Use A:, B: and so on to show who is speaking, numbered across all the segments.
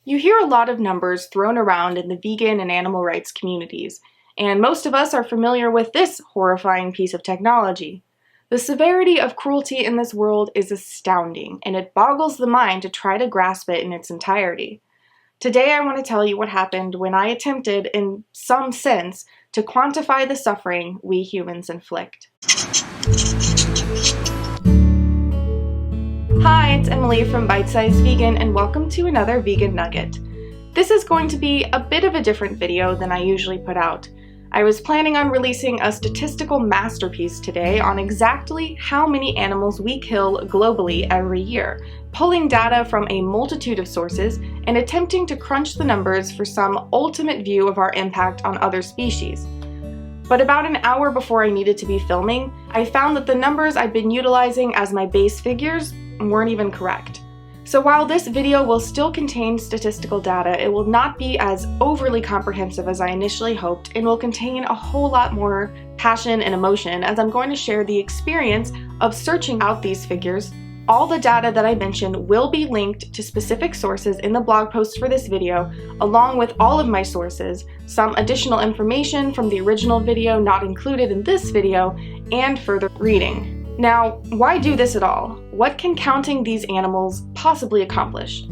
A: You hear a lot of numbers thrown around in the vegan and animal rights communities, and most of us are familiar with this horrifying piece of technology. The severity of cruelty in this world is astounding, and it boggles the mind to try to grasp it in its entirety. Today I want to tell you what happened when I attempted, in some sense, to quantify the suffering we humans inflict. Hi, it's Emily from BiteSize Vegan, and welcome to another Vegan Nugget. This is going to be a bit of a different video than I usually put out. I was planning on releasing a statistical masterpiece today on exactly how many animals we kill globally every year, pulling data from a multitude of sources and attempting to crunch the numbers for some ultimate view of our impact on other species. But about an hour before I needed to be filming, I found that the numbers I'd been utilizing as my base figures weren't even correct. So while this video will still contain statistical data, it will not be as overly comprehensive as I initially hoped and will contain a whole lot more passion and emotion as I'm going to share the experience of searching out these figures. All the data that I mentioned will be linked to specific sources in the blog post for this video, along with all of my sources, some additional information from the original video not included in this video, and further reading. Now, why do this at all? What can counting these animals possibly accomplish?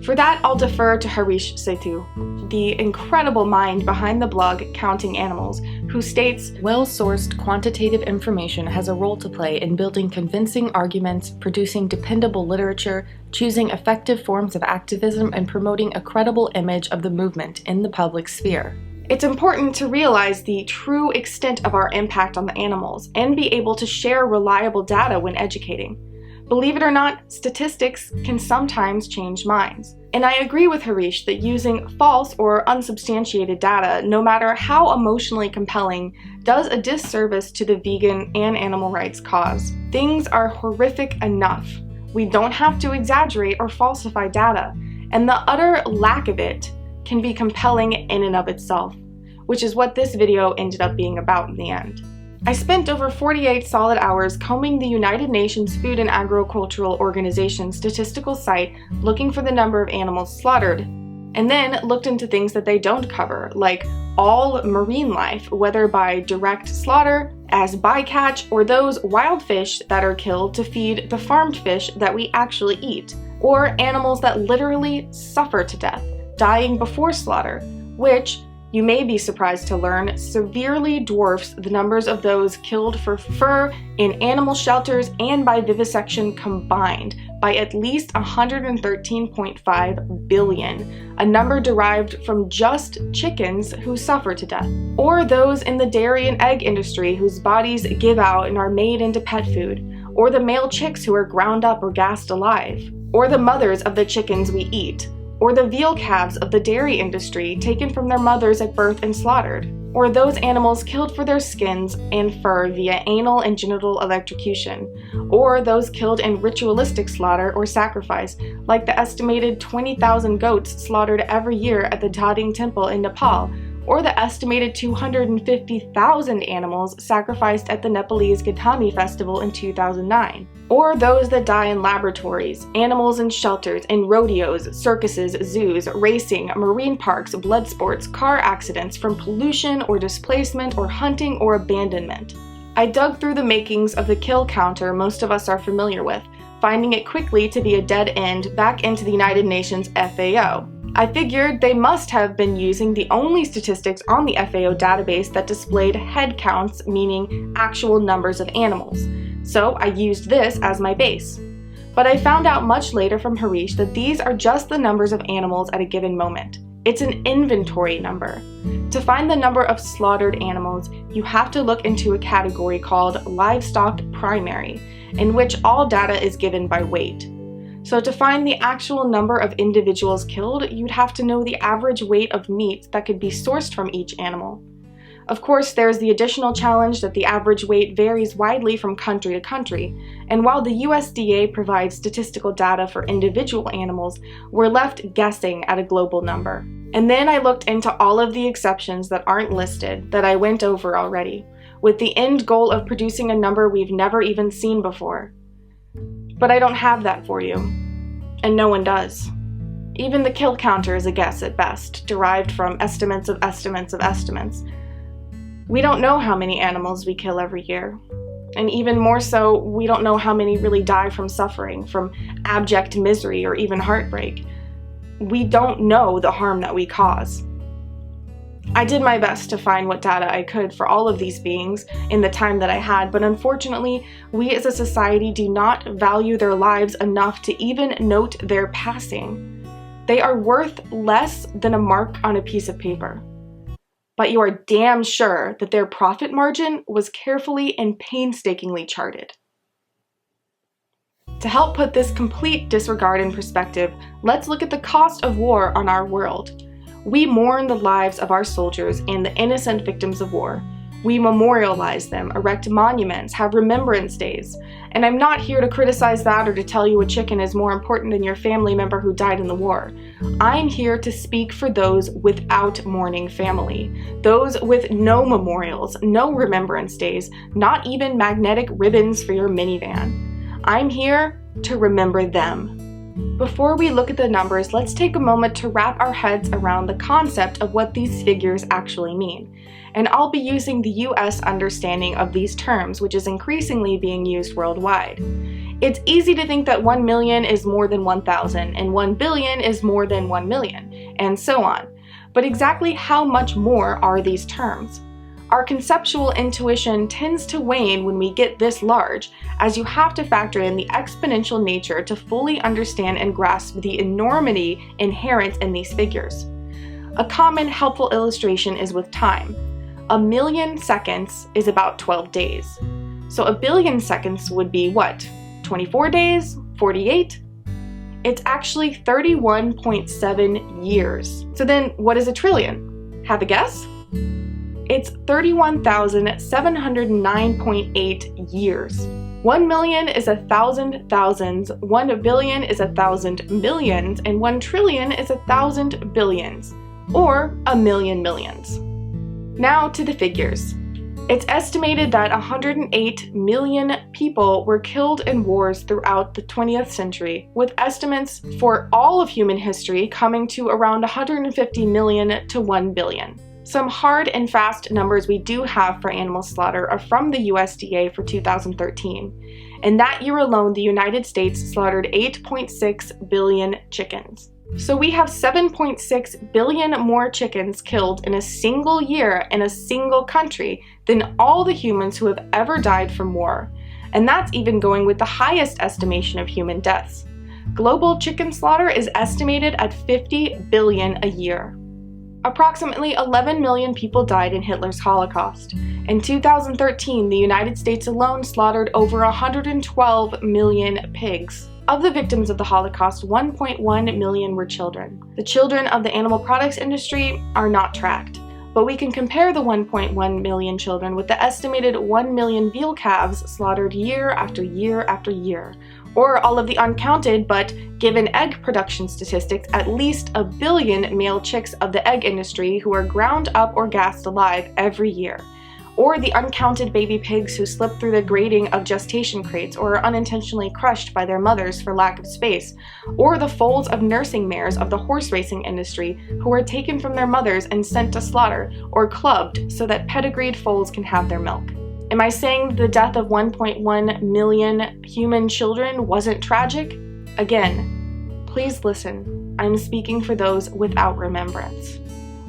A: For that, I'll defer to Harish Setu, the incredible mind behind the blog Counting Animals, who states, "Well-sourced quantitative information has a role to play in building convincing arguments, producing dependable literature, choosing effective forms of activism, and promoting a credible image of the movement in the public sphere. It's important to realize the true extent of our impact on the animals and be able to share reliable data when educating. Believe it or not, statistics can sometimes change minds. And I agree with Harish that using false or unsubstantiated data, no matter how emotionally compelling, does a disservice to the vegan and animal rights cause. Things are horrific enough. We don't have to exaggerate or falsify data, and the utter lack of it can be compelling in and of itself, which is what this video ended up being about in the end. I spent over 48 solid hours combing the United Nations Food and Agricultural Organization statistical site looking for the number of animals slaughtered, and then looked into things that they don't cover, like all marine life, whether by direct slaughter, as bycatch, or those wild fish that are killed to feed the farmed fish that we actually eat, or animals that literally suffer to death, dying before slaughter, which, you may be surprised to learn, severely dwarfs the numbers of those killed for fur in animal shelters and by vivisection combined by at least 113.5 billion, a number derived from just chickens who suffer to death, or those in the dairy and egg industry whose bodies give out and are made into pet food, or the male chicks who are ground up or gassed alive, or the mothers of the chickens we eat, or the veal calves of the dairy industry taken from their mothers at birth and slaughtered, or those animals killed for their skins and fur via anal and genital electrocution, or those killed in ritualistic slaughter or sacrifice, like the estimated 20,000 goats slaughtered every year at the Tading Temple in Nepal, or the estimated 250,000 animals sacrificed at the Nepalese Gautami Festival in 2009. Or those that die in laboratories, animals in shelters, in rodeos, circuses, zoos, racing, marine parks, blood sports, car accidents from pollution or displacement or hunting or abandonment. I dug through the makings of the kill counter most of us are familiar with, finding it quickly to be a dead end back into the United Nations FAO. I figured they must have been using the only statistics on the FAO database that displayed head counts, meaning actual numbers of animals. So I used this as my base. But I found out much later from Harish that these are just the numbers of animals at a given moment. It's an inventory number. To find the number of slaughtered animals, you have to look into a category called livestock primary, in which all data is given by weight. So to find the actual number of individuals killed, you'd have to know the average weight of meat that could be sourced from each animal. Of course, there's the additional challenge that the average weight varies widely from country to country, and while the USDA provides statistical data for individual animals, we're left guessing at a global number. And then I looked into all of the exceptions that aren't listed that I went over already, with the end goal of producing a number we've never even seen before. But I don't have that for you, and no one does. Even the kill counter is a guess at best, derived from estimates of estimates of estimates. We don't know how many animals we kill every year. And even more so, we don't know how many really die from suffering, from abject misery, or even heartbreak. We don't know the harm that we cause. I did my best to find what data I could for all of these beings in the time that I had, but unfortunately, we as a society do not value their lives enough to even note their passing. They are worth less than a mark on a piece of paper. But you are damn sure that their profit margin was carefully and painstakingly charted. To help put this complete disregard in perspective, let's look at the cost of war on our world. We mourn the lives of our soldiers and the innocent victims of war. We memorialize them, erect monuments, have remembrance days. And I'm not here to criticize that or to tell you a chicken is more important than your family member who died in the war. I'm here to speak for those without mourning family, those with no memorials, no remembrance days, not even magnetic ribbons for your minivan. I'm here to remember them. Before we look at the numbers, let's take a moment to wrap our heads around the concept of what these figures actually mean. And I'll be using the US understanding of these terms, which is increasingly being used worldwide. It's easy to think that 1 million is more than 1,000, and 1 billion is more than 1 million, and so on. But exactly how much more are these terms? Our conceptual intuition tends to wane when we get this large, as you have to factor in the exponential nature to fully understand and grasp the enormity inherent in these figures. A common helpful illustration is with time. 1 million seconds is about 12 days. So 1 billion seconds would be what? 24 days? 48? It's actually 31.7 years. So then what is a trillion? Have a guess? It's 31,709.8 years. 1 million is 1,000 thousands, 1 billion is 1,000 millions, and 1 trillion is 1,000 billions, or a million millions. Now to the figures. It's estimated that 108 million people were killed in wars throughout the 20th century, with estimates for all of human history coming to around 150 million to 1 billion. Some hard and fast numbers we do have for animal slaughter are from the USDA for 2013. In that year alone, the United States slaughtered 8.6 billion chickens. So we have 7.6 billion more chickens killed in a single year in a single country than all the humans who have ever died from war. And that's even going with the highest estimation of human deaths. Global chicken slaughter is estimated at 50 billion a year. Approximately 11 million people died in Hitler's Holocaust. In 2013, the United States alone slaughtered over 112 million pigs. Of the victims of the Holocaust, 1.1 million were children. The children of the animal products industry are not tracked, but we can compare the 1.1 million children with the estimated 1 million veal calves slaughtered year after year after year, or all of the uncounted but, given egg production statistics, at least 1 billion male chicks of the egg industry who are ground up or gassed alive every year, or the uncounted baby pigs who slip through the grating of gestation crates or are unintentionally crushed by their mothers for lack of space, or the foals of nursing mares of the horse racing industry who are taken from their mothers and sent to slaughter, or clubbed so that pedigreed foals can have their milk. Am I saying the death of 1.1 million human children wasn't tragic? Again, please listen. I'm speaking for those without remembrance.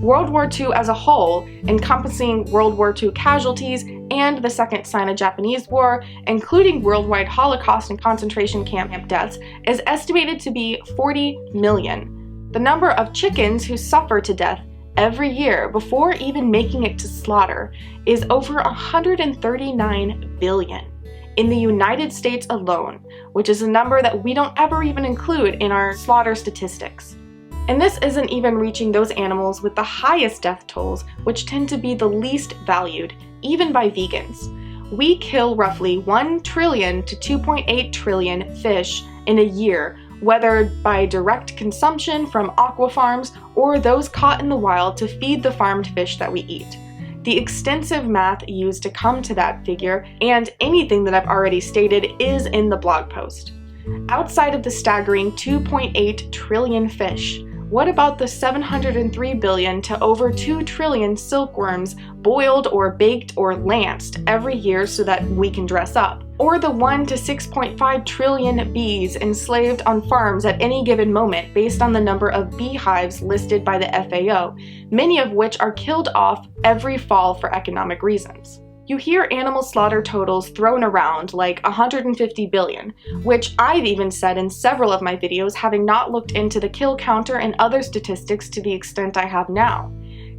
A: World War II as a whole, encompassing World War II casualties and the Second Sino-Japanese War, including worldwide Holocaust and concentration camp deaths, is estimated to be 40 million. The number of chickens who suffer to death every year before even making it to slaughter is over 139 billion in the United States alone, which is a number that we don't ever even include in our slaughter statistics. And this isn't even reaching those animals with the highest death tolls, which tend to be the least valued, even by vegans. We kill roughly 1 trillion to 2.8 trillion fish in a year, whether by direct consumption from aqua farms or those caught in the wild to feed the farmed fish that we eat. The extensive math used to come to that figure, and anything that I've already stated, is in the blog post. Outside of the staggering 2.8 trillion fish, what about the 703 billion to over 2 trillion silkworms boiled or baked or lanced every year so that we can dress up? Or the 1 to 6.5 trillion bees enslaved on farms at any given moment based on the number of beehives listed by the FAO, many of which are killed off every fall for economic reasons. You hear animal slaughter totals thrown around like 150 billion, which I've even said in several of my videos, having not looked into the kill counter and other statistics to the extent I have now.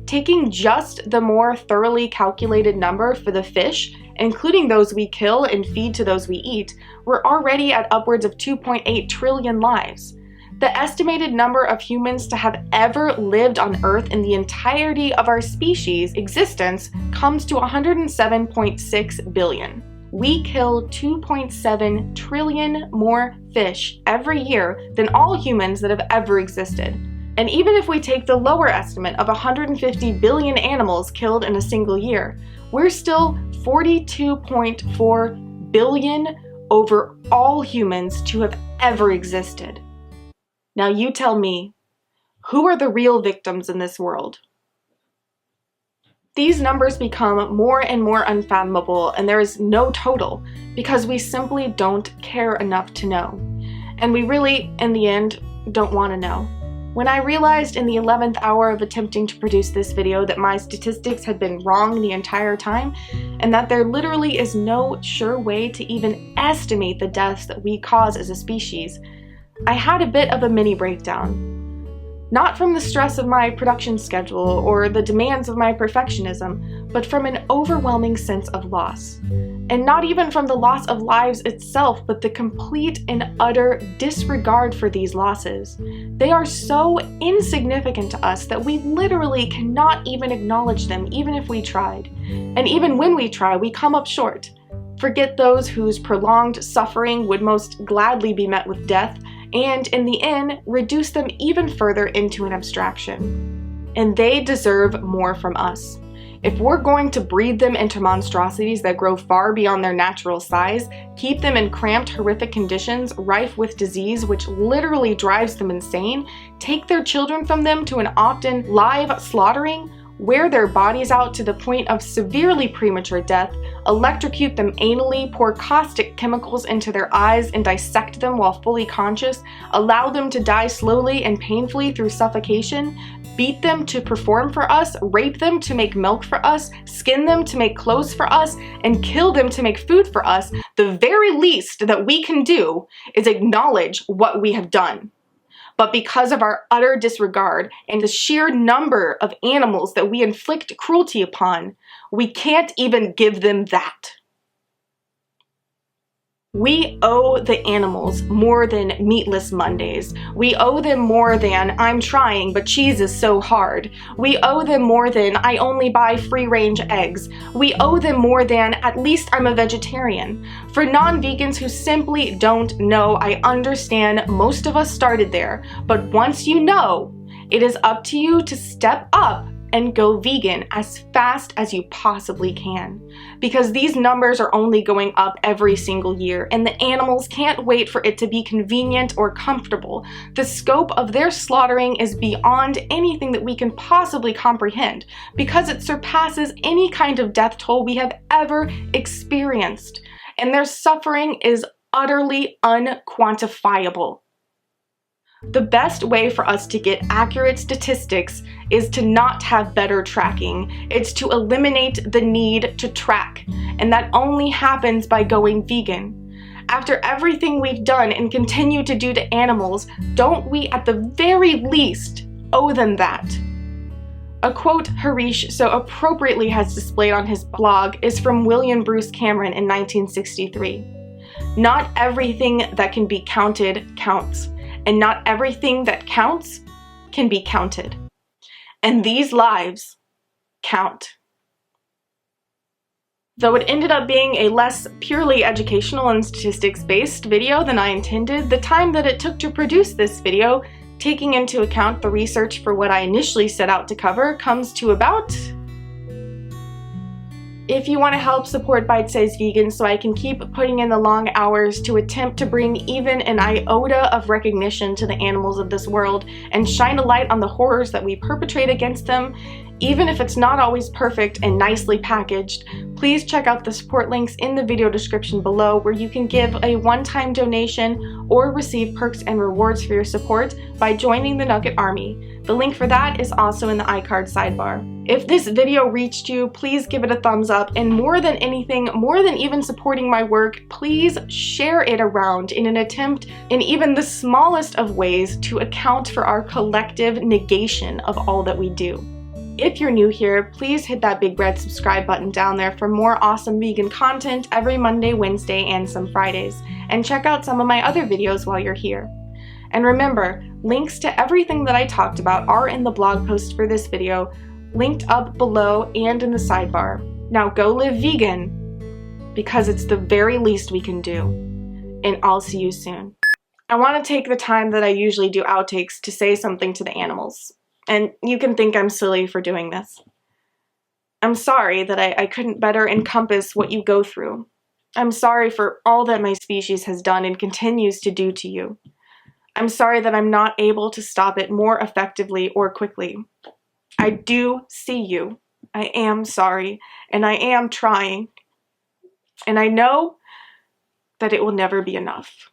A: Taking just the more thoroughly calculated number for the fish, including those we kill and feed to those we eat, we're already at upwards of 2.8 trillion lives. The estimated number of humans to have ever lived on Earth in the entirety of our species' existence comes to 107.6 billion. We kill 2.7 trillion more fish every year than all humans that have ever existed. And even if we take the lower estimate of 150 billion animals killed in a single year, we're still 42.4 billion over all humans to have ever existed. Now you tell me, who are the real victims in this world? These numbers become more and more unfathomable, and there is no total because we simply don't care enough to know. And we really, in the end, don't want to know. When I realized in the 11th hour of attempting to produce this video that my statistics had been wrong the entire time, and that there literally is no sure way to even estimate the deaths that we cause as a species, I had a bit of a mini breakdown. Not from the stress of my production schedule or the demands of my perfectionism, but from an overwhelming sense of loss. And not even from the loss of lives itself, but the complete and utter disregard for these losses. They are so insignificant to us that we literally cannot even acknowledge them, even if we tried. And even when we try, we come up short. Forget those whose prolonged suffering would most gladly be met with death, and in the end, reduce them even further into an abstraction. And they deserve more from us. If we're going to breed them into monstrosities that grow far beyond their natural size, keep them in cramped, horrific conditions, rife with disease which literally drives them insane, take their children from them to an often live slaughtering, wear their bodies out to the point of severely premature death, electrocute them anally, pour caustic chemicals into their eyes and dissect them while fully conscious, allow them to die slowly and painfully through suffocation, beat them to perform for us, rape them to make milk for us, skin them to make clothes for us, and kill them to make food for us, the very least that we can do is acknowledge what we have done. But because of our utter disregard and the sheer number of animals that we inflict cruelty upon, we can't even give them that. We owe the animals more than Meatless Mondays. We owe them more than I'm trying but cheese is so hard. We owe them more than I only buy free-range eggs. We owe them more than at least I'm a vegetarian. For non-vegans who simply don't know, I understand most of us started there, but once you know, it is up to you to step up and go vegan as fast as you possibly can. Because these numbers are only going up every single year, and the animals can't wait for it to be convenient or comfortable. The scope of their slaughtering is beyond anything that we can possibly comprehend, because it surpasses any kind of death toll we have ever experienced. And their suffering is utterly unquantifiable. The best way for us to get accurate statistics is to not have better tracking. It's to eliminate the need to track, and that only happens by going vegan. After everything we've done and continue to do to animals, don't we at the very least owe them that? A quote Harish so appropriately has displayed on his blog is from William Bruce Cameron in 1963. Not everything that can be counted counts. And not everything that counts can be counted. And these lives count. Though it ended up being a less purely educational and statistics-based video than I intended, the time that it took to produce this video, taking into account the research for what I initially set out to cover, comes to about If you want to help support Bite Size Vegan so I can keep putting in the long hours to attempt to bring even an iota of recognition to the animals of this world and shine a light on the horrors that we perpetrate against them, even if it's not always perfect and nicely packaged, please check out the support links in the video description below where you can give a one-time donation or receive perks and rewards for your support by joining the Nugget Army. The link for that is also in the iCard sidebar. If this video reached you, please give it a thumbs up, and more than anything, more than even supporting my work, please share it around in an attempt in even the smallest of ways to account for our collective negation of all that we do. If you're new here, please hit that big red subscribe button down there for more awesome vegan content every Monday, Wednesday, and some Fridays, and check out some of my other videos while you're here. And remember, links to everything that I talked about are in the blog post for this video, linked up below and in the sidebar. Now go live vegan, because it's the very least we can do. And I'll see you soon. I want to take the time that I usually do outtakes to say something to the animals. And you can think I'm silly for doing this. I'm sorry that I couldn't better encompass what you go through. I'm sorry for all that my species has done and continues to do to you. I'm sorry that I'm not able to stop it more effectively or quickly. I do see you. I am sorry, and I am trying. And I know that it will never be enough.